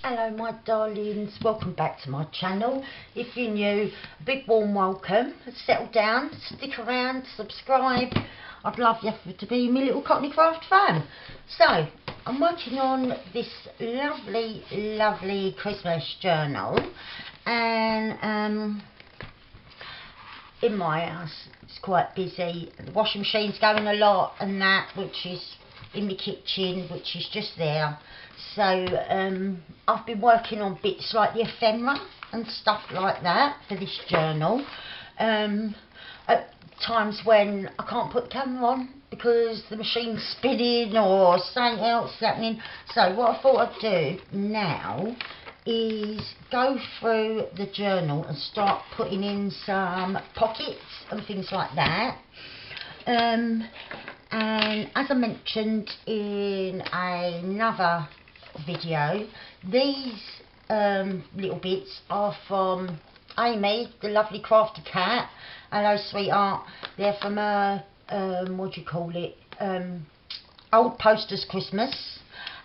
Hello my darlings, welcome back to my channel. If you're new, a big warm welcome. Settle down, stick around, subscribe. I'd love you to be my little TheCockneyCrafter fan. So, I'm working on this lovely Christmas journal, and in my house it's quite busy. The washing machine's going a lot and that, which is in the kitchen, which is just there. So I've been working on bits like the ephemera and stuff like that for this journal. At times when I can't put the camera on because the machine's spinning or something else happening. So what I thought I'd do now is go through the journal and start putting in some pockets and things like that. And as I mentioned in another video, these little bits are from Amy, the lovely crafty cat. Hello sweetheart. They're from what do you call it, Old Posters Christmas.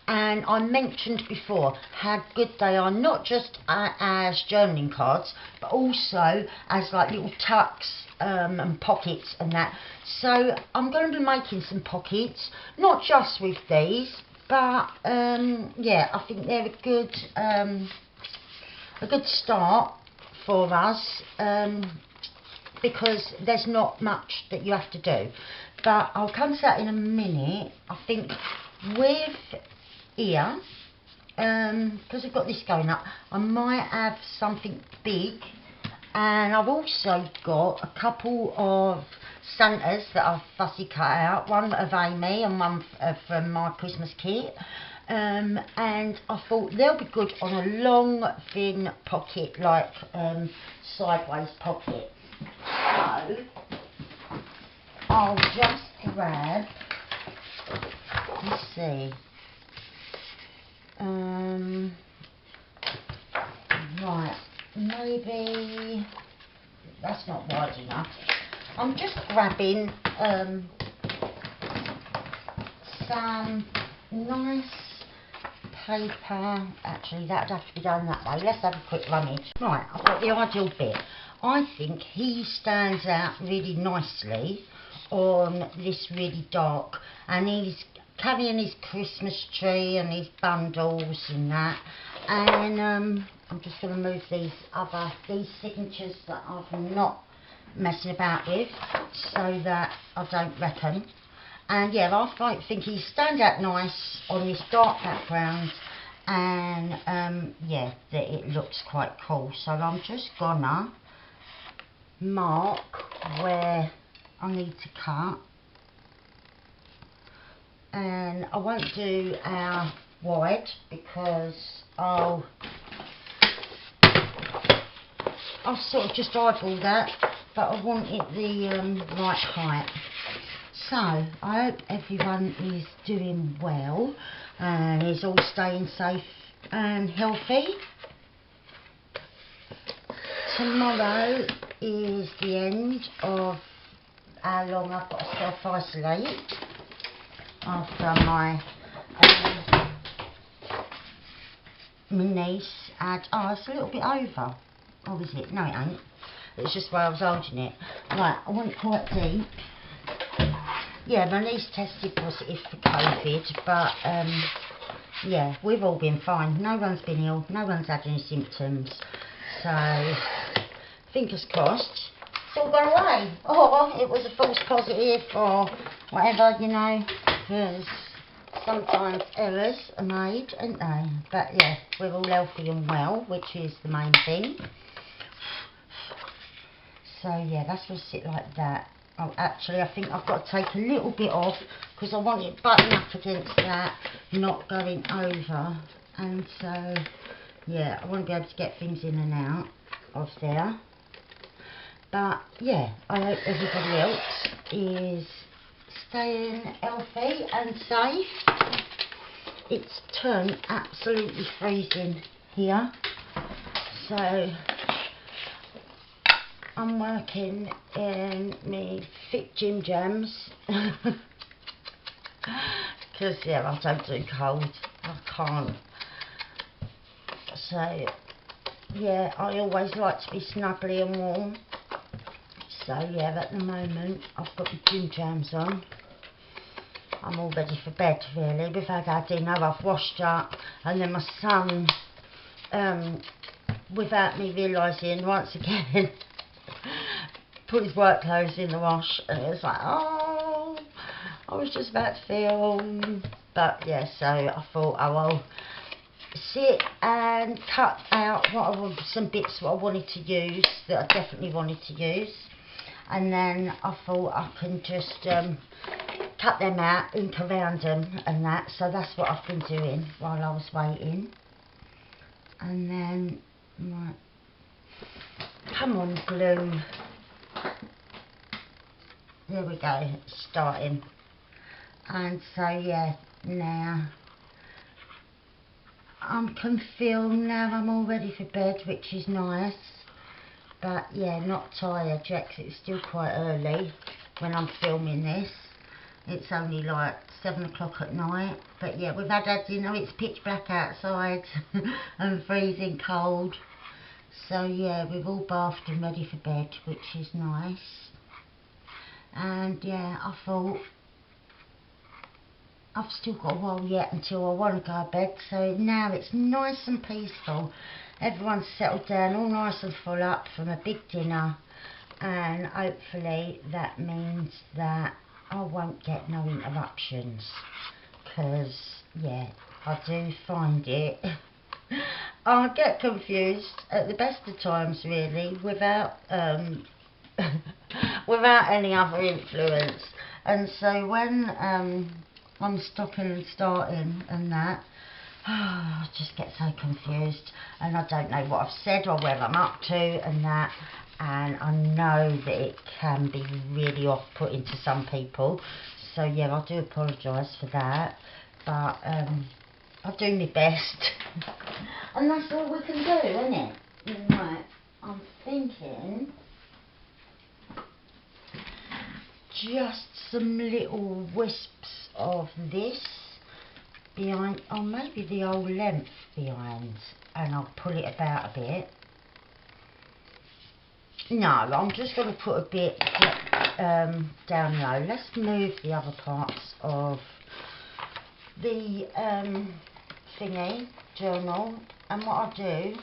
And I mentioned before how good they are, not just as journaling cards, but also as like little tucks and pockets and that. So I'm going to be making some pockets, not just with these, but yeah, I think they're a good start for us, because there's not much that you have to do. But I'll come to that in a minute. I think with here, because I've got this going up, I might have something big, and I've also got a couple of Santas that I've fussy cut out, one of Amy and one from my Christmas kit, and I thought they'll be good on a long thin pocket, like sideways pocket. So I'll just grab, let's see, right, maybe that's not wide enough. I'm just grabbing some nice paper. Actually, that'd have to be done that way. Let's have a quick rummage. Right, I've got the ideal bit. I think he stands out really nicely on this really dark, and he's carrying his Christmas tree and his bundles and that. And I'm just going to move these signatures that I've not messing about with, so that I don't reckon. And yeah, I think he stands out nice on this dark background, and yeah, that it looks quite cool. So I'm just gonna mark where I need to cut, and I won't do our wide because I'll sort of just eyeball that, but I want it the right height. So I hope everyone is doing well and is all staying safe and healthy. Tomorrow is the end of how long I've got to self-isolate after my niece had, oh, it's a little bit over. Oh, is it? No, it ain't. It's just where I was holding it. Right, I want it quite deep. Yeah, my niece tested positive for COVID, but yeah, we've all been fine. No one's been ill, no one's had any symptoms. So, fingers crossed, it's all gone away. Or it was a false positive or whatever, you know, because sometimes errors are made, aren't they? But yeah, we're all healthy and well, which is the main thing. So yeah, that's going to sit like that. Oh, actually, I think I've got to take a little bit off because I want it buttoned up against that, not going over. And so, yeah, I want to be able to get things in and out of there. But yeah, I hope everybody else is staying healthy and safe. It's turned absolutely freezing here, so I'm working in my thick gym jams because yeah, I don't do cold. I can't So yeah, I always like to be snuggly and warm. So yeah, at the moment I've got my gym jams on. I'm all ready for bed really. Before I go dinner, I've washed up, and then my son, without me realising, once again put his work clothes in the wash, and it was like, oh, I was just about to film. But yeah, so I thought I will sit and cut out some bits what I wanted to use, that I definitely wanted to use, and then I thought I can just cut them out, ink around them and that. So that's what I've been doing while I was waiting. And then, right, come on glue, there we go, it's starting. And so yeah, now I can film now. I'm all ready for bed, which is nice. But yeah, not tired yet, 'cause it's still quite early when I'm filming this. It's only like 7 o'clock at night. But yeah, we've had dinner. It's pitch black outside and freezing cold. So yeah, we've all bathed and ready for bed, which is nice. And yeah, I thought I've still got a while yet until I want to go to bed. So now it's nice and peaceful. Everyone's settled down, all nice and full up from a big dinner. And hopefully that means that I won't get no interruptions. Because, yeah, I do find it. I get confused at the best of times, really, without without any other influence. And so when I'm stopping and starting and that, I just get so confused, and I don't know what I've said or where I'm up to and that. And I know that it can be really off-putting to some people. So yeah, I do apologise for that. But I'll do my best. And that's all we can do, isn't it? Right, I'm thinking just some little wisps of this behind, or maybe the whole length behind, and I'll pull it about a bit. No, I'm just going to put a bit down low. Let's move the other parts of the thingy journal, and what I'll do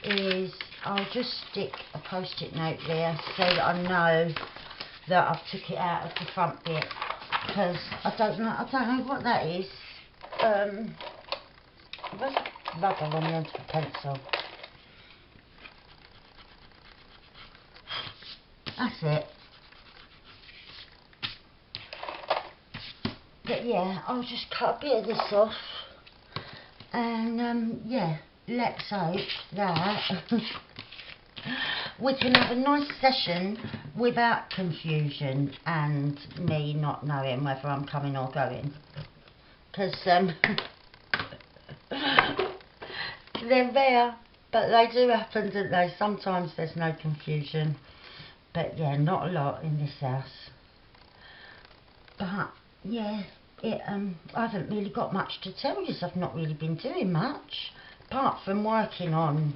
is I'll just stick a post-it note there so that I know that I've took it out of the front bit, because I don't know what that is. There's rubber on the end of the pencil. That's it. But yeah, I'll just cut a bit of this off, and yeah, let's hope that we can have a nice session without confusion and me not knowing whether I'm coming or going. Because they're there, but they do happen, don't they? Sometimes there's no confusion. But yeah, not a lot in this house. But yeah, I haven't really got much to tell you. I've not really been doing much, apart from working on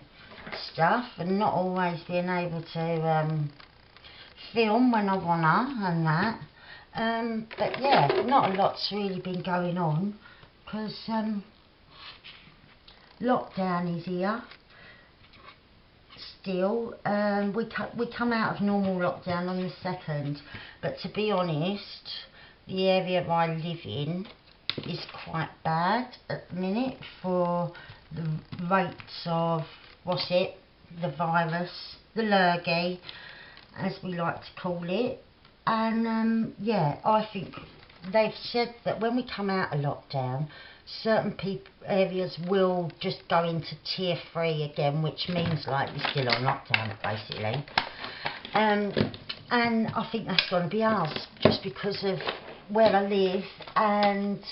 stuff and not always being able to film when I wanna and that. But yeah, not a lot's really been going on, because lockdown is here still. We come out of normal lockdown on the 2nd, but to be honest, the area I live in is quite bad at the minute for the rates of, the virus, the lurgy, as we like to call it. And yeah, I think they've said that when we come out of lockdown, certain areas will just go into tier 3 again, which means like we're still on lockdown basically. And I think that's going to be ours, just because of where I live and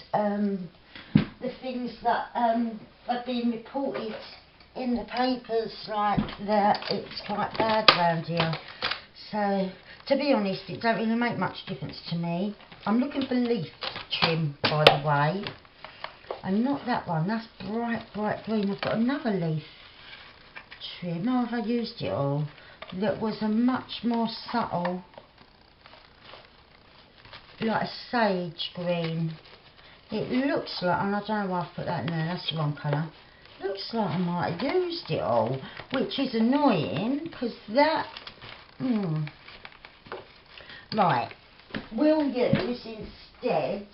the things that are being reported in the papers, like that it's quite bad around here. So to be honest, it don't really make much difference to me. I'm looking for leaf trim, by the way. And not that one, that's bright green. I've got another leaf trim. Oh, have I used it all? That was a much more subtle, like a sage green. It looks like, and I don't know why I've put that in there, that's the wrong colour. Looks like I might have used it all, which is annoying, because that... Right, we'll use instead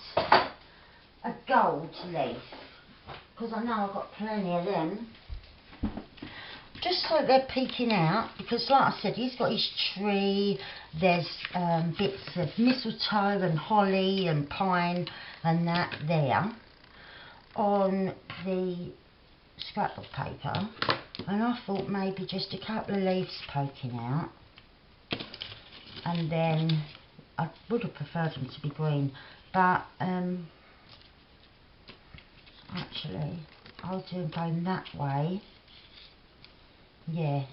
a gold leaf, because I know I've got plenty of them. Just so they're peeking out, because like I said, he's got his tree, there's bits of mistletoe and holly and pine and that there on the scrapbook paper, and I thought maybe just a couple of leaves poking out, and then I would have preferred them to be green, but actually I'll do them going that way. Yeah,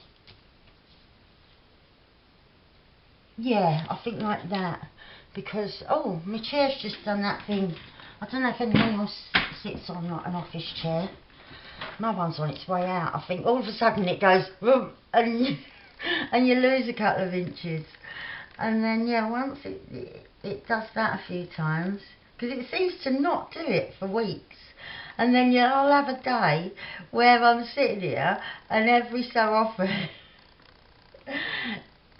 I think like that, because, oh, my chair's just done that thing. I don't know if anyone else sits on like an office chair. My one's on its way out. I think all of a sudden it goes, vroom, and you lose a couple of inches. And then, yeah, once it does that a few times, because it seems to not do it for weeks. And then, yeah, I'll have a day where I'm sitting here and every so often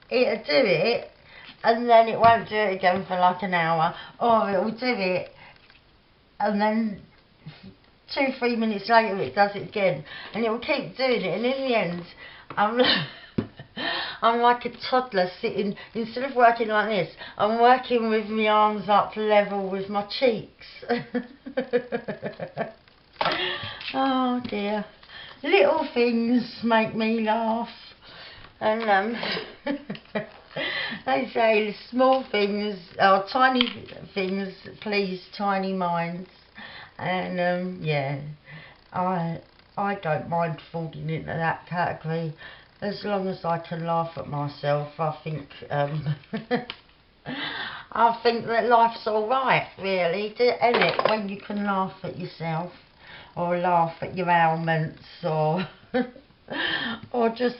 it'll do it, and then it won't do it again for like an hour, or it'll do it and then 2-3 minutes later it does it again, and it will keep doing it, and in the end I'm like a toddler sitting, instead of working like this, I'm working with my arms up level with my cheeks. Oh dear, little things make me laugh, and they say small things, or tiny things please tiny minds, and yeah, I don't mind falling into that category as long as I can laugh at myself. I think I think that life's alright, really, isn't it, when you can laugh at yourself, or laugh at your ailments, or or just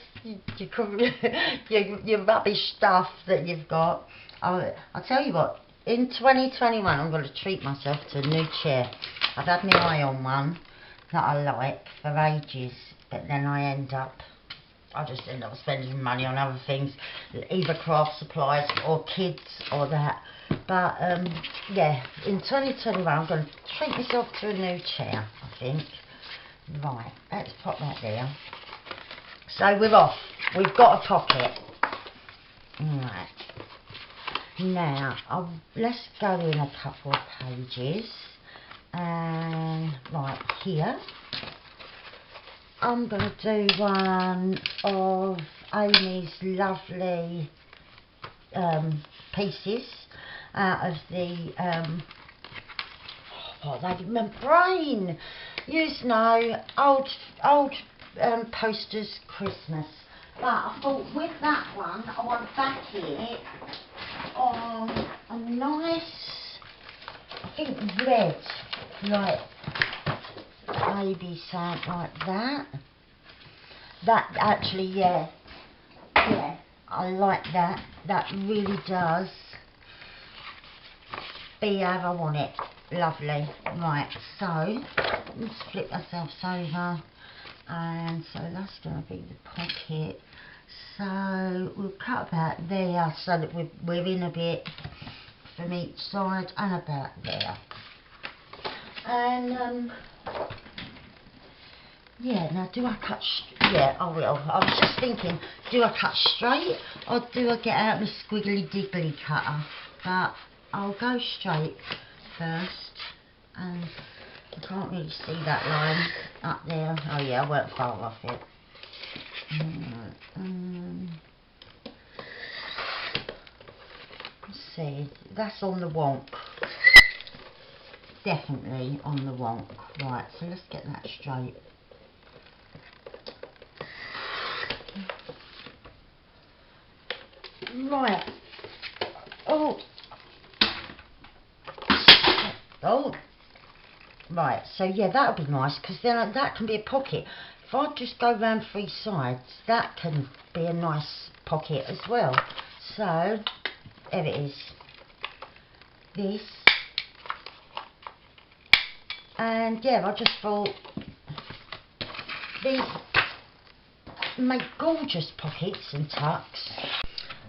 your rubbish stuff that you've got. I'll tell you what, in 2021 I'm going to treat myself to a new chair. I've had my eye on one that I like for ages, but then I just end up spending money on other things, either craft supplies or kids or that. But yeah, in 2021 I'm going to treat myself to a new chair, I think. Right, let's pop that there. So we're off. We've got a pocket. Right. Now, let's go in a couple of pages. And right here, I'm going to do one of Amy's lovely pieces out of the oh, my brain. You know, old posters Christmas. But I thought with that one, I want to back it on a nice, I think red, like maybe something like that. That actually, yeah, I like that. That really does be how I want it. Lovely. Right, so let's flip ourselves over, and so that's going to be the pocket. So we'll cut about there so that we're in a bit from each side, and about there. And yeah, now do I cut yeah, I will. I was just thinking, do I cut straight or do I get out my squiggly diggly cutter? But I'll go straight first, and I can't really see that line up there. Oh yeah, I weren't far off it. Let's see, that's on the wonk. Definitely on the wonk. Right, so let's get that straight. Right. Oh. Right, so yeah, that'll be nice, because then that can be a pocket. If I just go round 3 sides, that can be a nice pocket as well. So, there it is. This. And yeah, I just thought these make gorgeous pockets and tucks.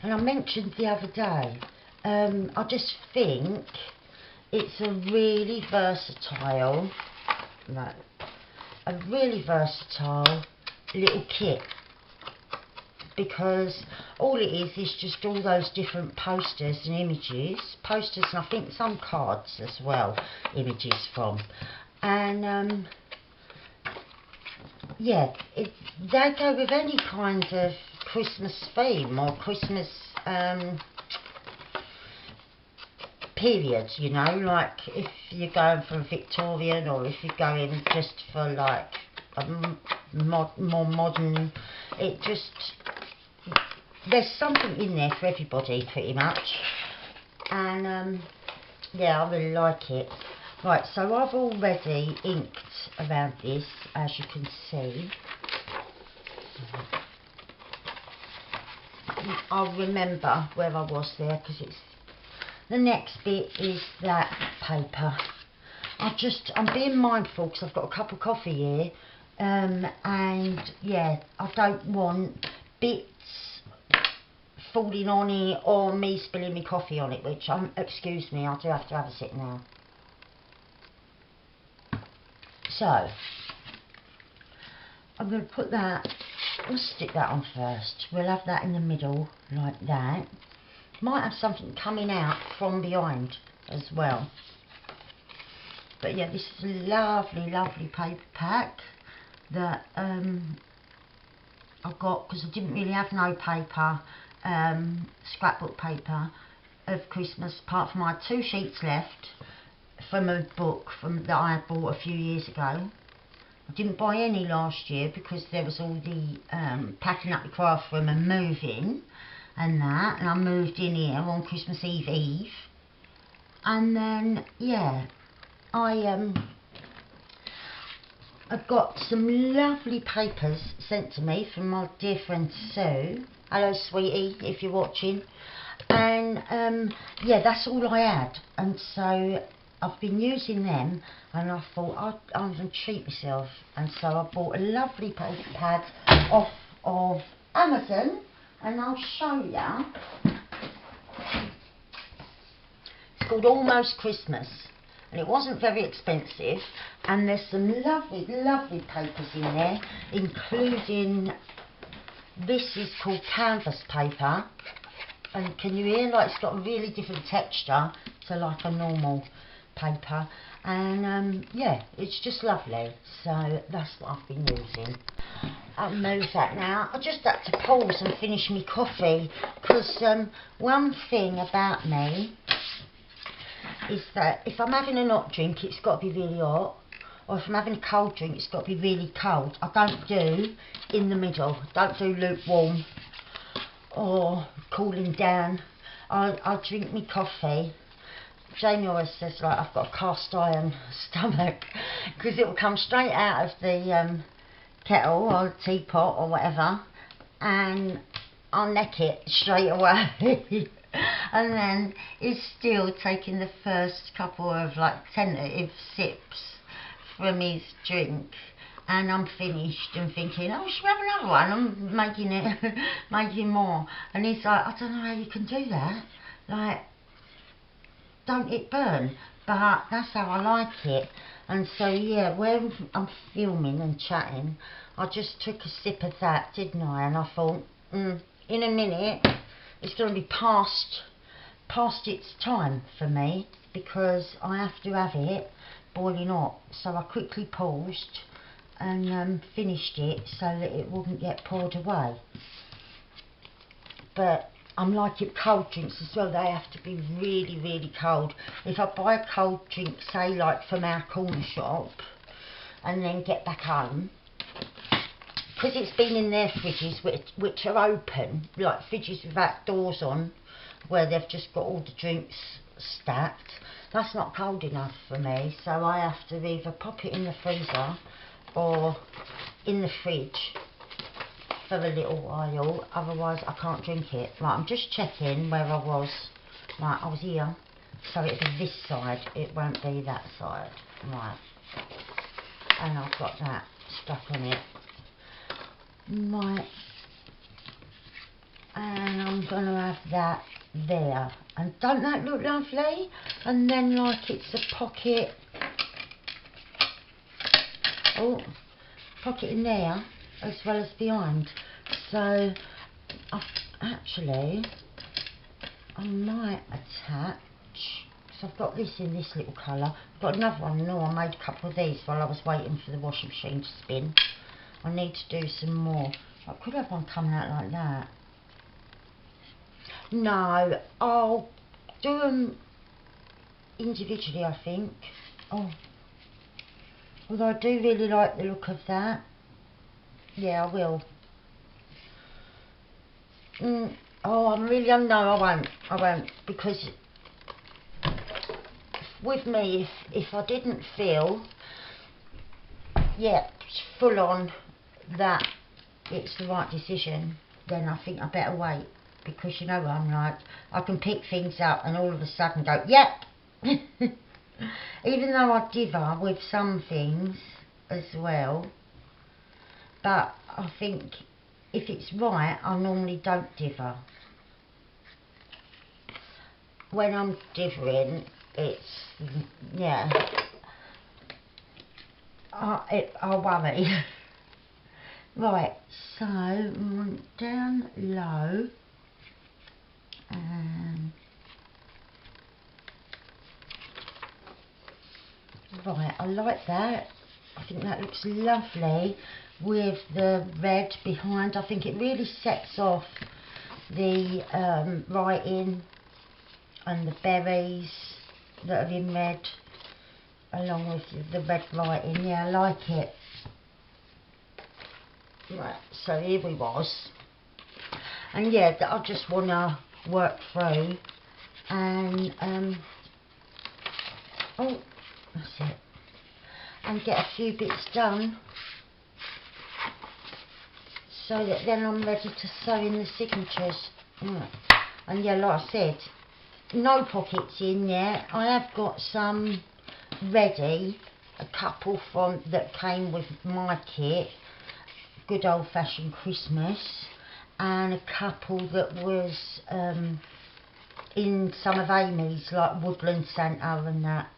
And I mentioned the other day, I just think it's a really versatile, little kit, because all it is just all those different posters and images, and I think some cards as well, images from, and yeah, they go with any kind of Christmas theme or Christmas period, you know, like if you're going for a Victorian, or if you're going just for like a more modern, it just, there's something in there for everybody pretty much. And yeah, I really like it. Right, so I've already inked around this, as you can see. I'll remember where I was there, because it's, the next bit is that paper. I'm being mindful, because I've got a cup of coffee here, and yeah, I don't want bits falling on it or me spilling my coffee on it, which, excuse me, I do have to have a sip now. So, I'm going to put that, let's stick that on first. We'll have that in the middle, like that. Might have something coming out from behind as well. But yeah, this is a lovely, lovely paper pack that I got, because I didn't really have no paper, scrapbook paper of Christmas, apart from I had 2 sheets left from a book that I had bought a few years ago. I didn't buy any last year because there was all the packing up the craft room and moving and that, and I moved in here on Christmas Eve. And then yeah, I've got some lovely papers sent to me from my dear friend Sue. Hello sweetie, if you're watching. And yeah, that's all I had, and so I've been using them, and I thought I'm going to treat myself, and so I bought a lovely paper pad off of Amazon, and I'll show you. It's called Almost Christmas, and it wasn't very expensive, and there's some lovely, lovely papers in there, including, this is called canvas paper, and can you hear, like, it's got a really different texture to like a normal paper, and yeah, it's just lovely. So that's what I've been using. I'll move that now. I just had to pause and finish my coffee, because one thing about me is that if I'm having a hot drink, it's got to be really hot, or if I'm having a cold drink, it's got to be really cold. I don't do in the middle. Don't do lukewarm or cooling down. I drink my coffee. Jamie always says, like, I've got a cast iron stomach, because it will come straight out of the kettle or teapot or whatever, and I'll neck it straight away. And then it's still taking the first couple of like tentative sips from his drink, and I'm finished and thinking, oh, should we have another one? I'm making it, making more. And he's like, I don't know how you can do that. Like, don't it burn? But that's how I like it. And so yeah, when I'm filming and chatting, I just took a sip of that, didn't I? And I thought, in a minute, it's going to be past its time for me, because I have to have it boiling hot. So I quickly paused and finished it so that it wouldn't get poured away. But I'm like it, cold drinks as well, they have to be really, really cold. If I buy a cold drink, say like from our corner shop, and then get back home, because it's been in their fridges which are open, like fridges without doors on, where they've just got all the drinks stacked. That's not cold enough for me, so I have to either pop it in the freezer or in the fridge for a little while, otherwise I can't drink it. Right, I'm just checking where I was. Right, I was here, so it'll be this side, it won't be that side. Right, and I've got that stuck on it. Right, and I'm going to have that there. And don't that look lovely? And then like it's a pocket, oh, pocket in there as well as behind. So actually I might attach, because I've got this in this little colour. I've got another one. No, I made a couple of these while I was waiting for the washing machine to spin. I need to do some more. I could have one coming out like that. No, I'll do them individually, I think. Oh, although I do really like the look of that. Yeah, I will. Oh, I'm really, no, I won't, because with me, if I didn't feel, yeah, full on that it's the right decision, then I think I better wait, because you know what I'm like, I can pick things up and all of a sudden go, yep. Even though I differ with some things as well, but I think if it's right, I normally don't differ. When I'm differing, it's, yeah, I worry. Right, so down low, and right, I like that. I think that looks lovely with the red behind. I think it really sets off the writing and the berries that are in red along with the red writing. Yeah, I like it. Right, so here we was, and yeah, I just want to work through and oh, that's it, and get a few bits done so that then I'm ready to sew in the signatures. And yeah, like I said, no pockets in there. I have got some ready, a couple from that came with my kit, good old fashioned Christmas, and a couple that was in some of Amy's, like Woodland Santa and that.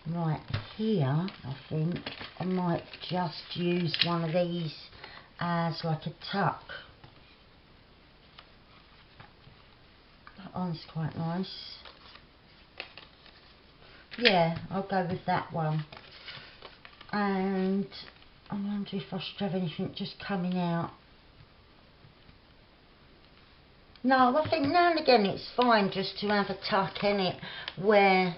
Right, here I think I might just use one of these as like a tuck. That one's quite nice. Yeah, I'll go with that one. And I wonder if I should have anything just coming out. No, I think now and again it's fine just to have a tuck in it where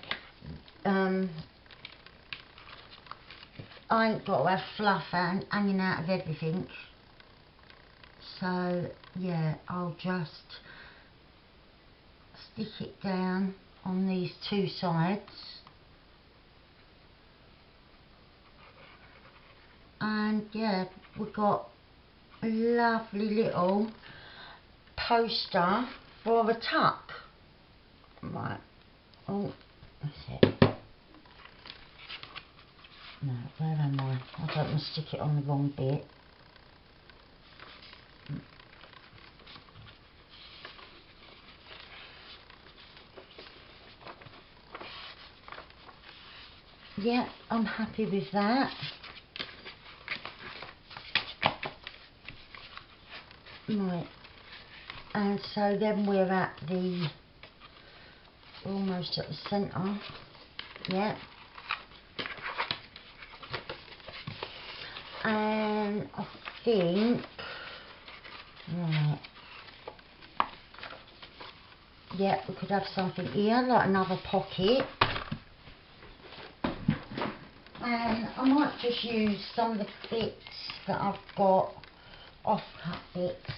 I ain't got to have fluff hanging out of everything. So yeah, I'll just stick it down on these two sides. And yeah, we've got a lovely little poster for a tuck. Right, oh, that's it. No, where am I? I don't want to stick it on the wrong bit. Yeah, I'm happy with that. Right, and so then we're at the, almost at the centre. Yeah. And I think, right, yeah, we could have something here, like another pocket. And I might just use some of the bits that I've got, off-cut bits.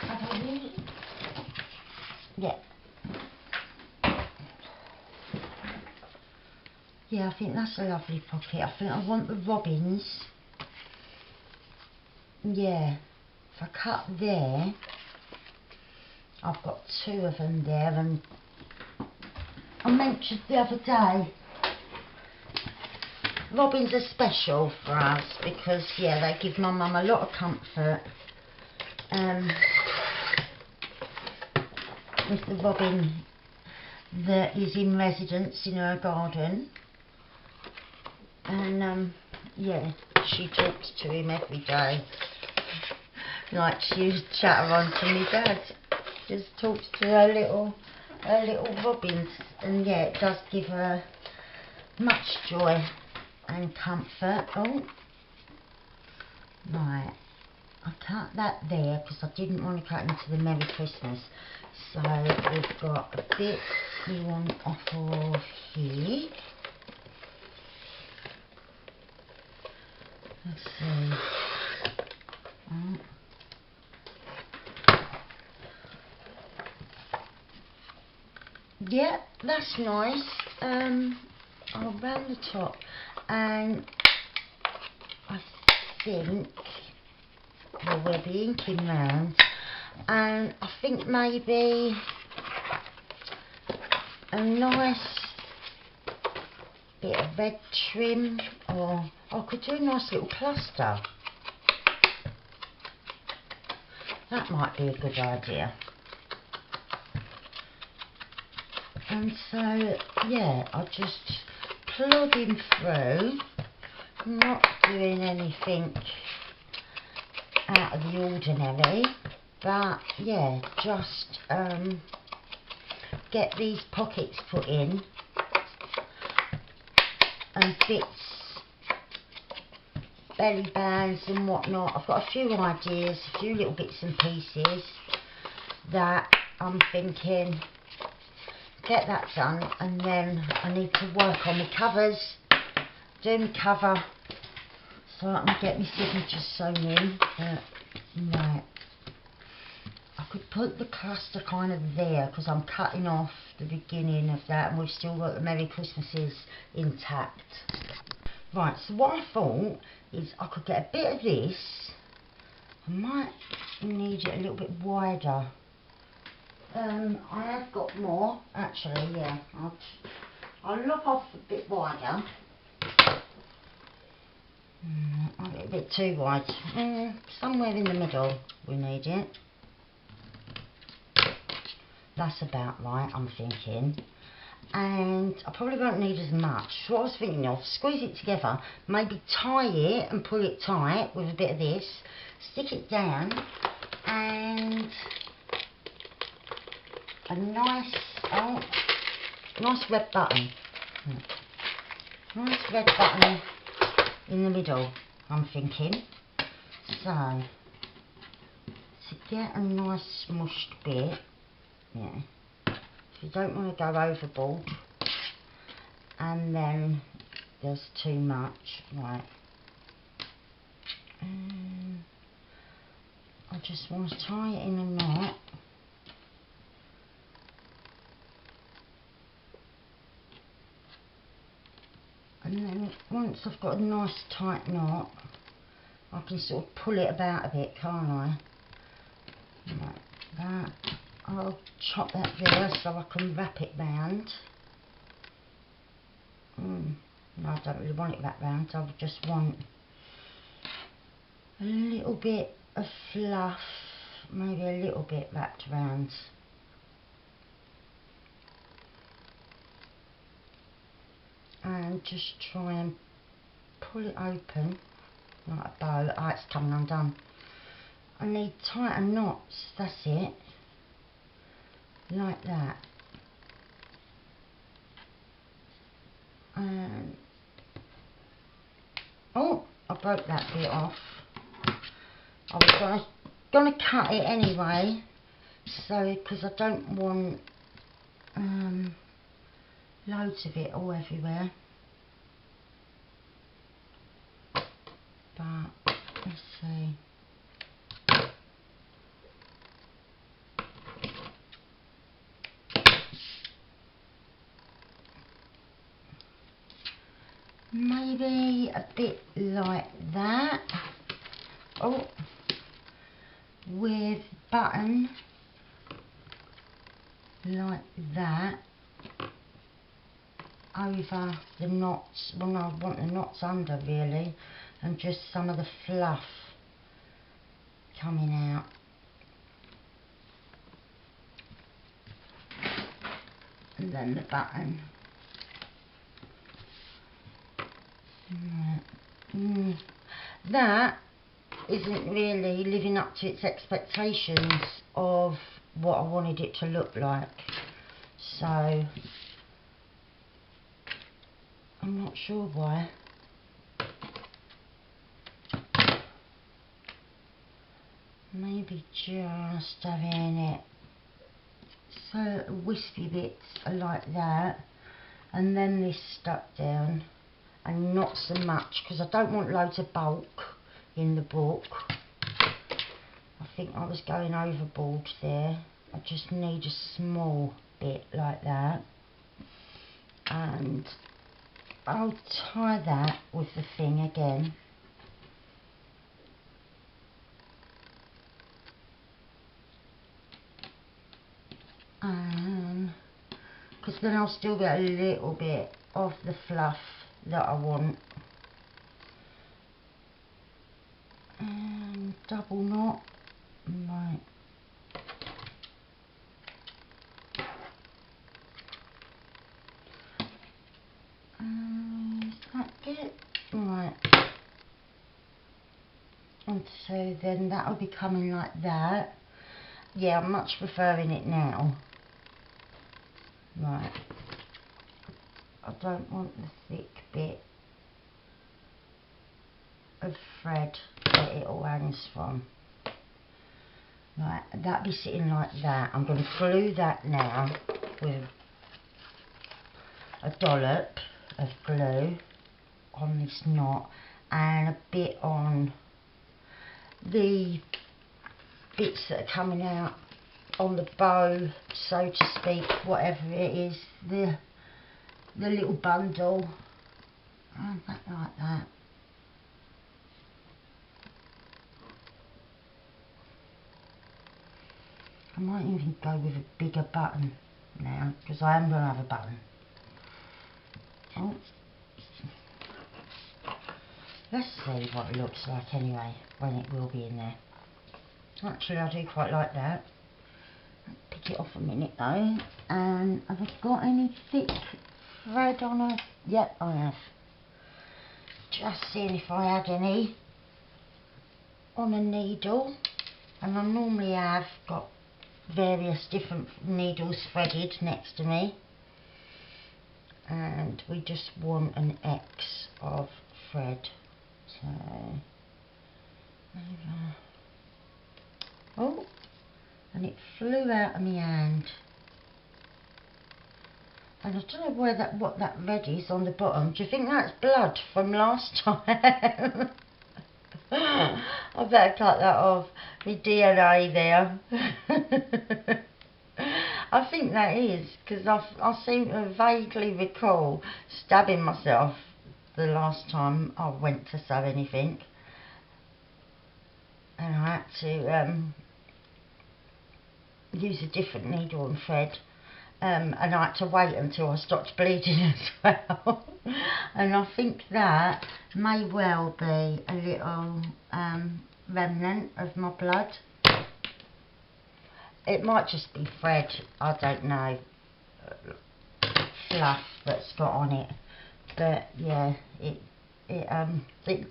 Have I used? Yeah, I think that's a lovely pocket. I think I want the robins. Yeah, if I cut there, I've got 2 of them there, and I mentioned the other day, robins are special for us because, yeah, they give my mum a lot of comfort. With the robin that is in residence in her garden, and yeah, she talks to him every day like she was chatter on to me dad. Just talks to her little robins, and yeah, it does give her much joy and comfort. Oh, right, I cut that there because I didn't want to cut into the Merry Christmas. So we've got a bit we want off of here. Let's see. Oh. Yeah, that's nice. I'll round the top, and I think, well, we'll be inking round, and I think maybe a nice bit of red trim, or I could do a nice little cluster. That might be a good idea. And so, yeah, I'll just plodding through, not doing anything out of the ordinary, but yeah, just get these pockets put in, and bits, belly bands and whatnot. I've got a few ideas, a few little bits and pieces that I'm thinking, get that done, and then I need to work on the covers, do my cover so I can get my signatures sewn in. Right, I could put the cluster kind of there because I'm cutting off the beginning of that, and we've still got the Merry Christmases intact. Right, so what I thought is I could get a bit of this. I might need it a little bit wider. I have got more, actually, yeah. I'll lop off a bit wider. A little bit too wide. Somewhere in the middle we need it. That's about right, I'm thinking. And I probably won't need as much. So what I was thinking of, squeeze it together, maybe tie it and pull it tight with a bit of this, stick it down, and a nice red button. Nice red button in the middle, I'm thinking. So, to get a nice smushed bit, yeah, if you don't want to go overboard and then there's too much, right, I just want to tie it in a knot. And then once I've got a nice tight knot, I can sort of pull it about a bit, can't I? Like that. I'll chop that there so I can wrap it round. No, I don't really want it wrapped round, I would just want a little bit of fluff, maybe a little bit wrapped round. And just try and pull it open like a bow. Oh, it's coming undone. I need tighter knots, that's it, like that. And oh, I broke that bit off. I was gonna cut it anyway, so because I don't want loads of it all everywhere. But let's see. maybe a bit like that. Oh, with button like that over the knots. Well, no, I want the knots under really, and just some of the fluff coming out. And then the button. That isn't really living up to its expectations of what I wanted it to look like. So I'm not sure why. Maybe just having it so wispy bits are like that, and then this stuck down, and not so much, because I don't want loads of bulk in the book. I think I was going overboard there. I just need a small bit like that, and I'll tie that with the thing again. Because then I'll still get a little bit of the fluff that I want. And double knot, right. Is that it? Right. And so then that'll be coming like that. Yeah, I'm much preferring it now. Right. I don't want the thick bit of thread that it all hangs from. Right, that'll be sitting like that. I'm going to glue that now with a dollop of glue on this knot, and a bit on the bits that are coming out on the bow, so to speak, whatever it is, the little bundle, and that like that. I might even go with a bigger button now, because I am going to have a button. Oh. Let's see what it looks like anyway, when it will be in there. Actually, I do quite like that. Pick it off a minute though. And have I got any thick thread on her? Yep, I have. Just seeing if I had any on a needle. And I normally have got various different needles threaded next to me. And we just want an X of thread. So, over. Oh, and it flew out of my hand. And I don't know where what that red is on the bottom. Do you think that's blood from last time? I better cut that off. My DNA there. I think that is, because I seem to vaguely recall stabbing myself the last time I went to sew anything. And I had to use a different needle and thread. And I had to wait until I stopped bleeding as well. And I think that may well be a little remnant of my blood. It might just be thread, I don't know, fluff that's got on it. But yeah, it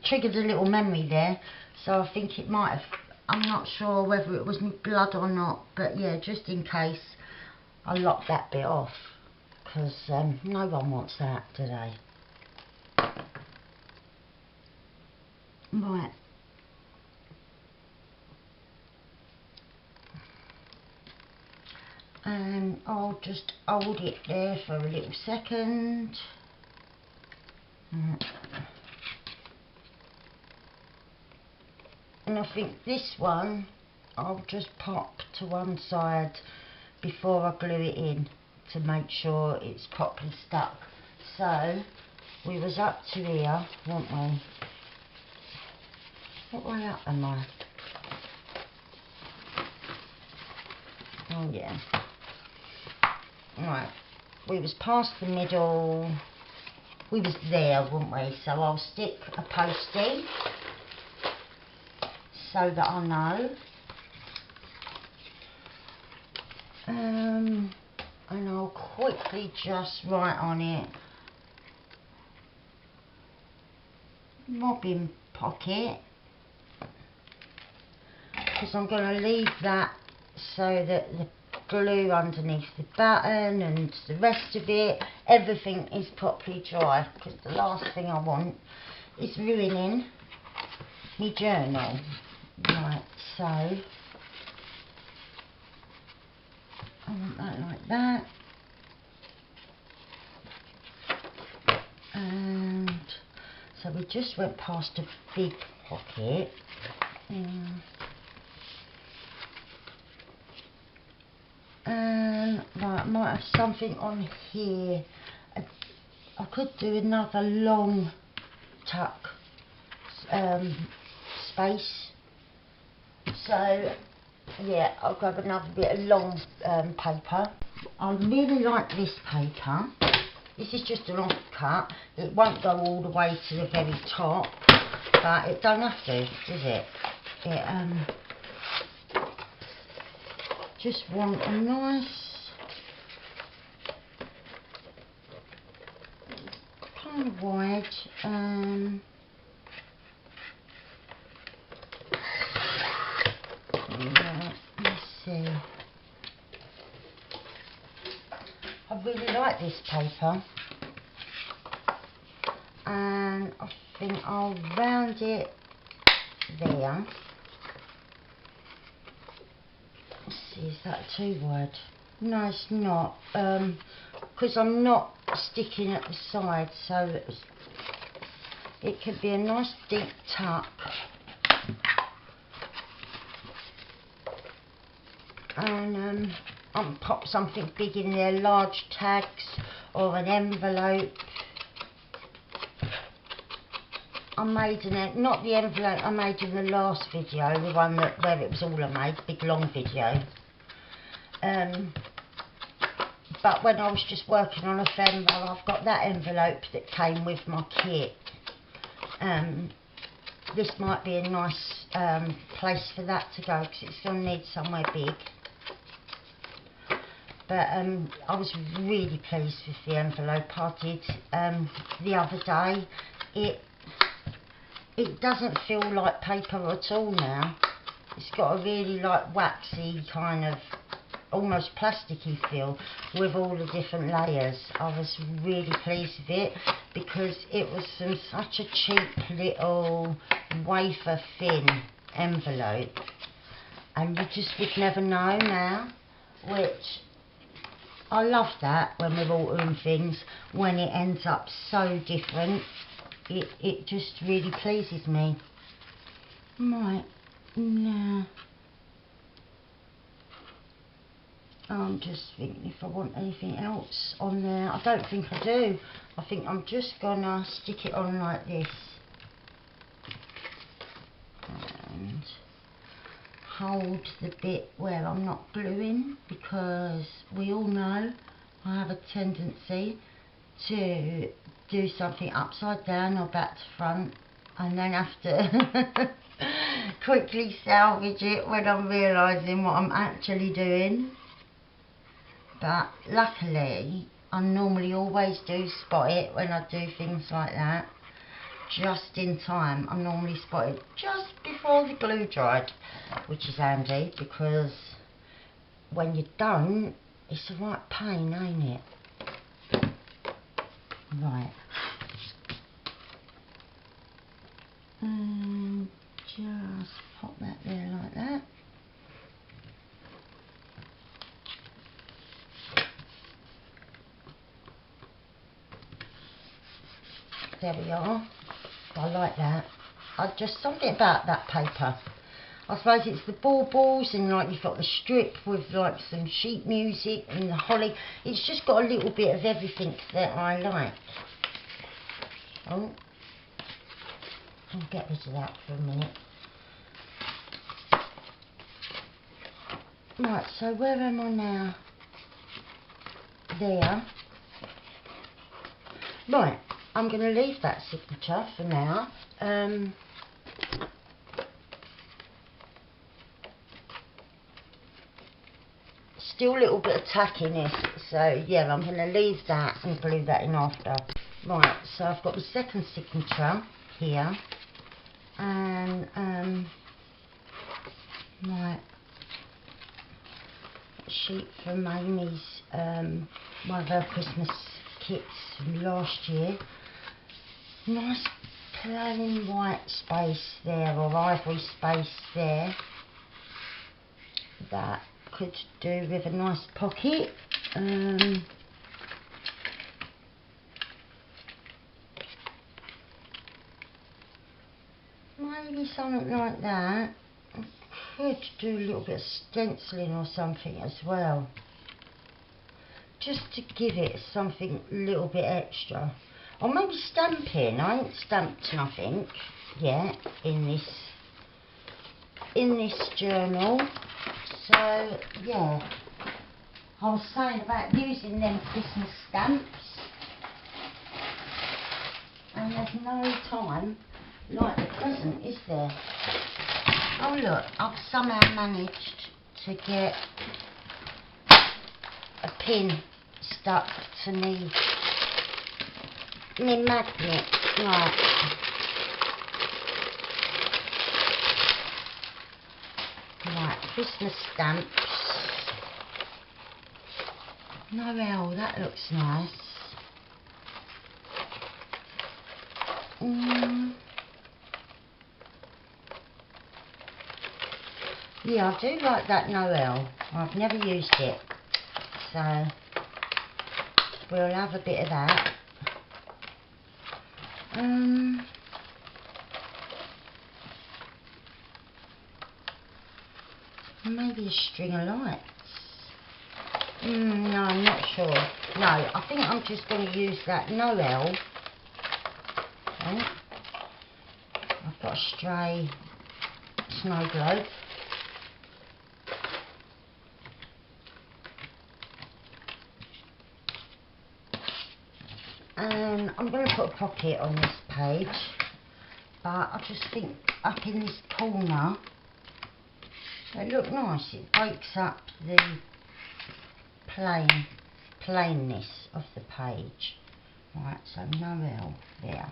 triggered a little memory there. So I think it might have, I'm not sure whether it was my blood or not. But yeah, just in case, I locked that bit off, because no one wants that, do they? Right. And I'll just hold it there for a little second. And I think this one I'll just pop to one side before I glue it in, to make sure it's properly stuck. So We was up to here, weren't we? What way up am I? Oh yeah. Right. We was past the middle. We was there, weren't we? So I'll stick a postie so that I know. And I'll quickly just write on it mobbing pocket, because I'm going to leave that so that the glue underneath the button and the rest of it, everything is properly dry, because the last thing I want is ruining my journal. Right, so I want that like that, and so we just went past a big pocket. And right, I might have something on here. I could do another long tuck space. So yeah, I'll grab another bit of long paper. I really like this paper. This is just an offcut. It won't go all the way to the very top, but it don't have to, does it? It just want a nice kind of wide. Let's see. I really like this paper, and I think I'll round it there. Let's see, is that too wide? No, it's not, because I'm not sticking at the side, so it could be a nice deep tuck. And I'll pop something big in there, large tags or an envelope. I made not the envelope I made in the last video, the one where it was all I made, big long video. But when I was just working on a fembo, I've got that envelope that came with my kit. This might be a nice place for that to go, because it's going to need somewhere big. But I was really pleased with the envelope I did the other day. It doesn't feel like paper at all now. It's got a really like waxy kind of almost plasticky feel with all the different layers. I was really pleased with it, because it was from such a cheap little wafer thin envelope, and you just would never know now, which I love that when we're ordering things, when it ends up so different. It just really pleases me. Right, now I'm just thinking if I want anything else on there. I don't think I do. I think I'm just gonna stick it on like this and hold the bit where I'm not gluing, because we all know I have a tendency to do something upside down or back to front and then have to quickly salvage it when I'm realising what I'm actually doing. But luckily I normally always do spot it when I do things like that, just in time. I normally spot it just before the glue dried, which is handy, because when you don't, it's a right pain, ain't it? Right. Just pop that there like that. There we are. I like that. Just something about that paper. I suppose it's the baubles, and like you've got the strip with like some sheet music and the holly. It's just got a little bit of everything that I like. Oh, I'll get rid of that for a minute. Right, so where am I now? There. Right, I'm going to leave that signature for now. Still a little bit of tackiness, so yeah, I'm going to leave that and glue that in after. Right, so I've got the second signature here, and right, sheet from Amy's, one of her Christmas kits from last year. Nice plain white space there, or ivory space there. That could do with a nice pocket. Maybe something like that. I could do a little bit of stenciling or something as well, just to give it something a little bit extra. Or maybe stamping. I ain't stamped nothing yet in this journal. So yeah, I was saying about using them Christmas stamps, and there's no time like the present, is there? Oh look, I've somehow managed to get a pin stuck to me magnet. Right. Right, Christmas stamps. Noel, that looks nice. Yeah, I do like that Noel. I've never used it, so we'll have a bit of that. Maybe a string of lights. No, I'm not sure. No, I think I'm just going to use that Noel. Okay. I've got a stray snow globe. And I'm going to put a pocket on this page, but I just think up in this corner, they look nice. It breaks up the plainness of the page. Right, so Noel there.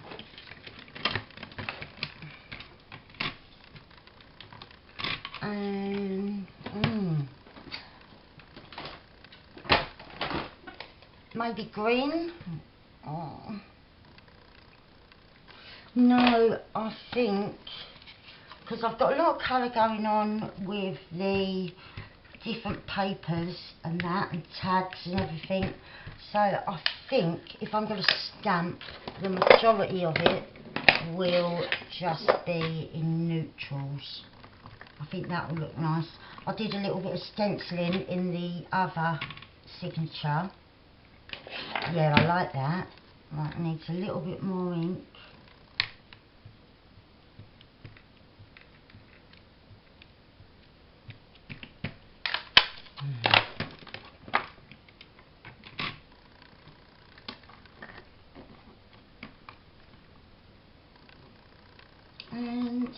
And maybe green. Oh. No, I think, because I've got a lot of colour going on with the different papers and that, and tags and everything, so I think if I'm going to stamp, the majority of it will just be in neutrals. I think that will look nice. I did a little bit of stenciling in the other signature. Yeah, I like that. Right, needs a little bit more ink. And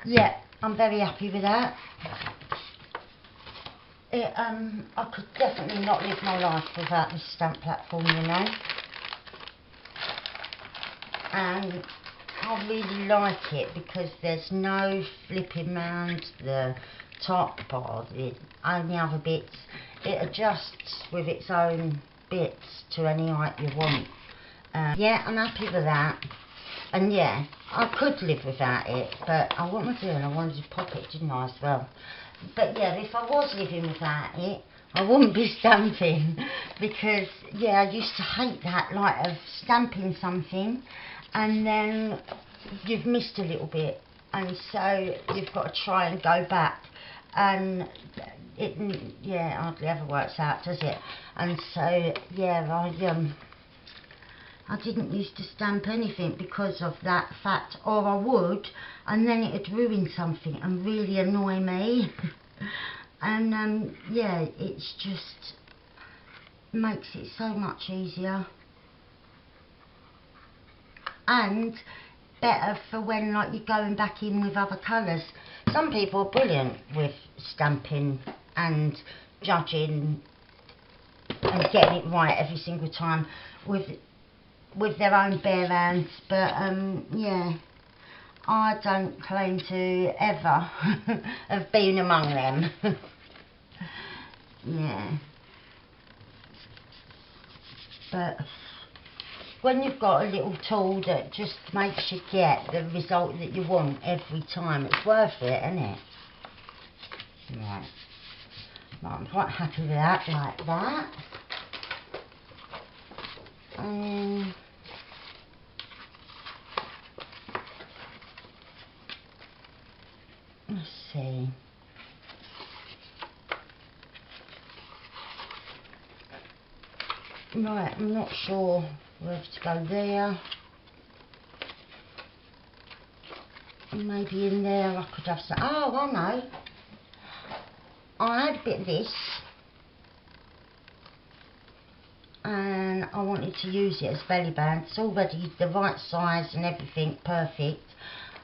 yeah, I'm very happy with that. I could definitely not live my life without this stamp platform, you know. And I really like it because there's no flipping round the top or the only other bits. It adjusts with its own bits to any height you want. Yeah, I'm happy with that. And yeah, I could live without it, but I want to do it. I wanted to pop it, didn't I, as well? But yeah, if I was living without it, I wouldn't be stamping, because yeah, I used to hate that, like, of stamping something and then you've missed a little bit, and so you've got to try and go back, and it, yeah, hardly ever works out, does it? And so yeah, I didn't used to stamp anything because of that fact, or I would, and then it'd ruin something and really annoy me. And yeah, it's just makes it so much easier and better for when like you're going back in with other colours. Some people are brilliant with stamping and judging and getting it right every single time with their own bare hands, but yeah, I don't claim to ever have been among them. Yeah, but when you've got a little tool that just makes you get the result that you want every time, it's worth it, isn't it? Right, well, I'm quite happy with that, like that. Let's see. Right, I'm not sure whether to go there. Maybe in there I could have some. Oh, I know. I had a bit of this, and I wanted to use it as belly band. It's already the right size and everything, perfect.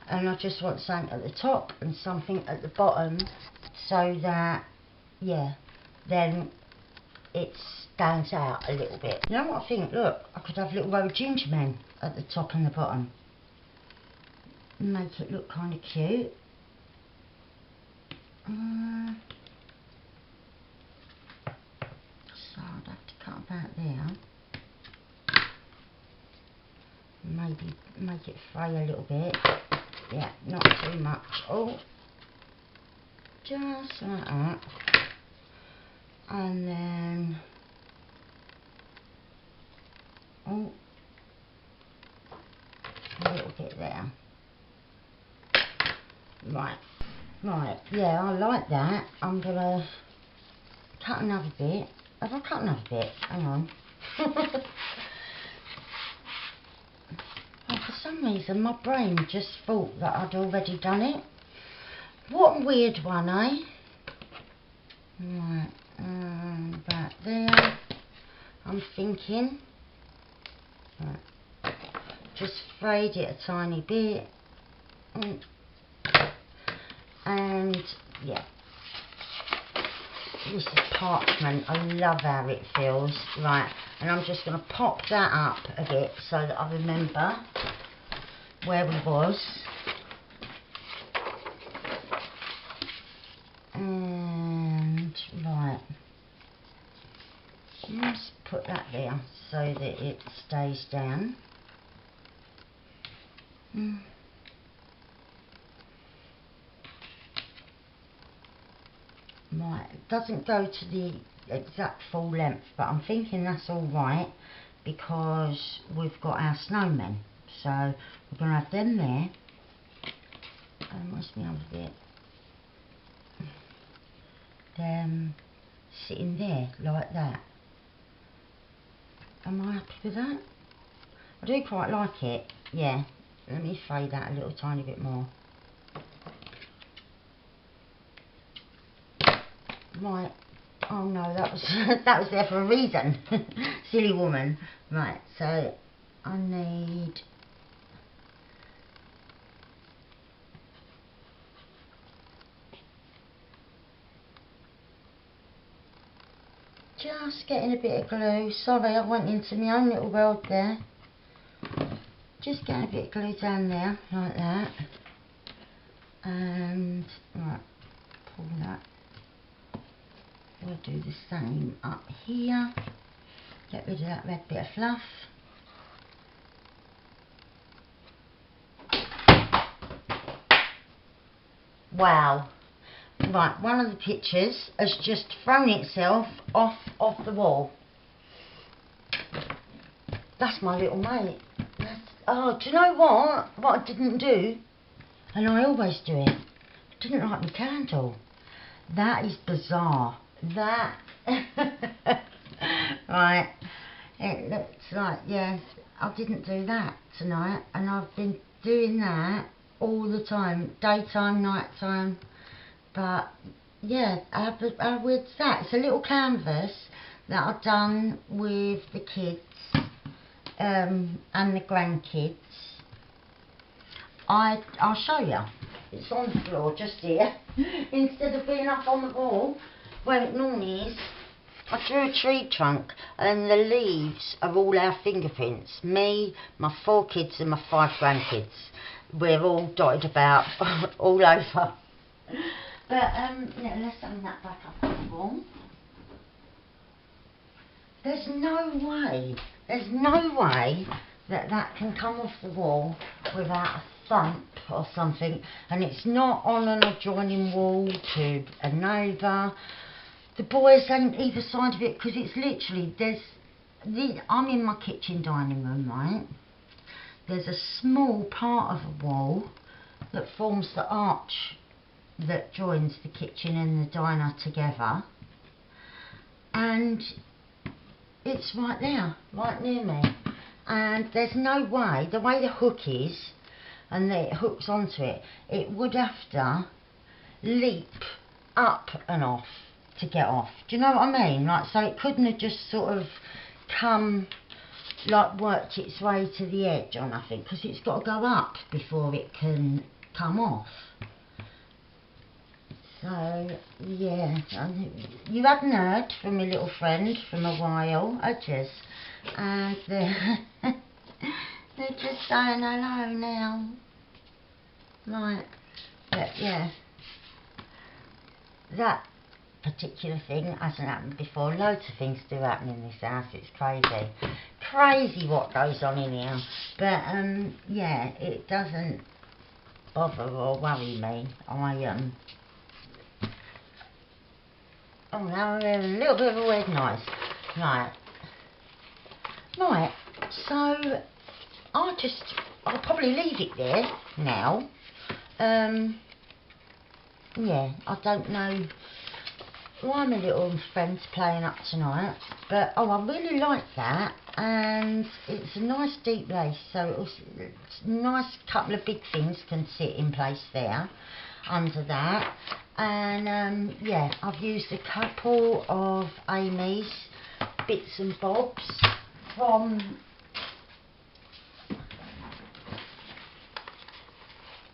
And I just want something at the top and something at the bottom, so that, yeah, then it stands out a little bit. You know what I think? Look, I could have little row of ginger men at the top and the bottom. Make it look kind of cute. So I'd have to cut about there. Maybe make it fray a little bit. Yeah, not too much. Oh, just like that. And then, oh, a little bit there. Right, right, yeah, I like that. I'm gonna cut another bit. Have I cut another bit? Hang on. Oh, for some reason my brain just thought that I'd already done it. What a weird one, eh? Right, about there. I'm thinking. Right. Just frayed it a tiny bit. And yeah, this is parchment. I love how it feels. Right, and I'm just going to pop that up a bit so that I remember where we was. And right, let's put that there so that it stays down. Right, it doesn't go to the exact full length, but I'm thinking that's alright because we've got our snowmen. So we're going to have them there. And where's the other bit? Them sitting there like that. Am I happy with that? I do quite like it. Yeah, let me fade that a little tiny bit more. Right. Oh no, that was that was there for a reason. Silly woman. Right, so I need just getting a bit of glue. Sorry, I went into my own little world there. Just getting a bit of glue down there, like that. And right, pull that. We'll do the same up here. Get rid of that red bit of fluff. Wow. Right, one of the pictures has just thrown itself off the wall. That's my little mate. Oh, do you know what? What I didn't do, and I always do it, I didn't light my candle. That is bizarre. That right, it looks like, yes, I didn't do that tonight, and I've been doing that all the time, daytime, nighttime. But yeah, how weird's that? It's a little canvas that I've done with the kids and the grandkids. I'll show you. It's on the floor just here. Instead of being up on the wall where it normally is, I drew a tree trunk, and the leaves are all our fingerprints. Me, my 4 kids and my 5 grandkids. We're all dotted about all over. But yeah, let's hang that back up on the wall. There's no way that that can come off the wall without a thump or something. And it's not on an adjoining wall to a neighbour. The boys ain't either side of it, because it's literally, I'm in my kitchen dining room, right? There's a small part of a wall that forms the arch that joins the kitchen and the diner together, and it's right there, right near me. And there's no way, the way the hook is, and it hooks onto it, it would have to leap up and off to get off. Do you know what I mean? Like, so it couldn't have just sort of come, like, worked its way to the edge or nothing, because it's got to go up before it can come off. So yeah, you hadn't heard from my little friend from a while, had you? And they're just saying hello now. Right, but yeah, that particular thing hasn't happened before. Loads of things do happen in this house. It's crazy what goes on in here. But yeah, it doesn't bother or worry me. Oh, now I'm hearing a little bit of a weird noise. Right, so I'll probably leave it there now. Yeah, I don't know why my little friend's playing up tonight, but oh, I really like that, and it's a nice deep lace, so it's a nice couple of big things can sit in place there under that. And yeah, I've used a couple of Amy's bits and bobs from,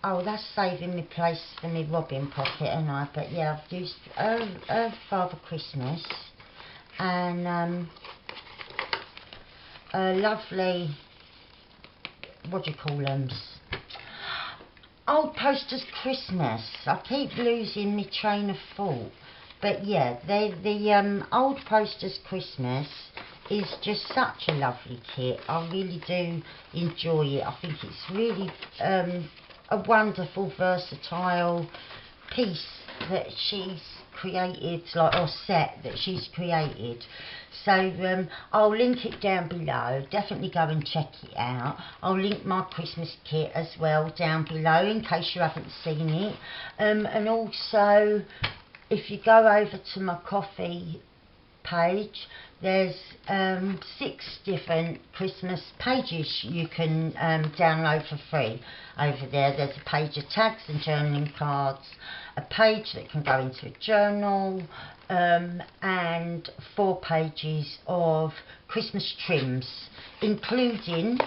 oh, that's saving me place for my robin pocket, and but yeah, I've used her Father Christmas, and a lovely, what do you call them? Old Posters Christmas. I keep losing my train of thought, but yeah, the Old Posters Christmas is just such a lovely kit. I really do enjoy it. I think it's really a wonderful, versatile piece that she's created, like, or set that she's created. So I'll link it down below. Definitely go and check it out. I'll link my Christmas kit as well down below in case you haven't seen it. And also, if you go over to my coffee page, there's 6 different Christmas pages you can download for free over there. There's a page of tags and journaling cards, a page that can go into a journal, and 4 pages of Christmas trims, including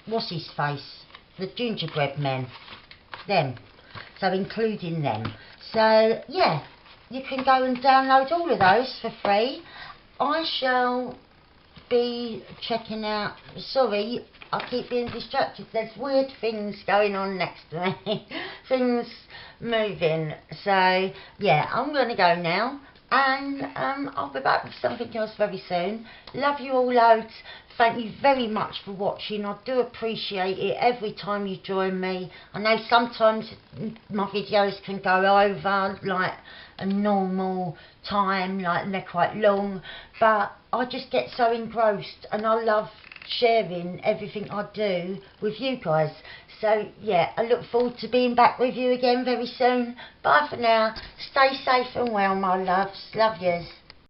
what's his face, the gingerbread men, them, so including them. So yeah, you can go and download all of those for free. I shall be checking out, sorry, I keep being distracted, there's weird things going on next to me, things moving. So yeah, I'm going to go now, and I'll be back with something else very soon. Love you all loads. Thank you very much for watching. I do appreciate it every time you join me. I know sometimes my videos can go over like a normal time, like they're quite long, but I just get so engrossed, and I love sharing everything I do with you guys. So yeah, I look forward to being back with you again very soon. Bye for now. Stay safe and well, my loves. Love yous.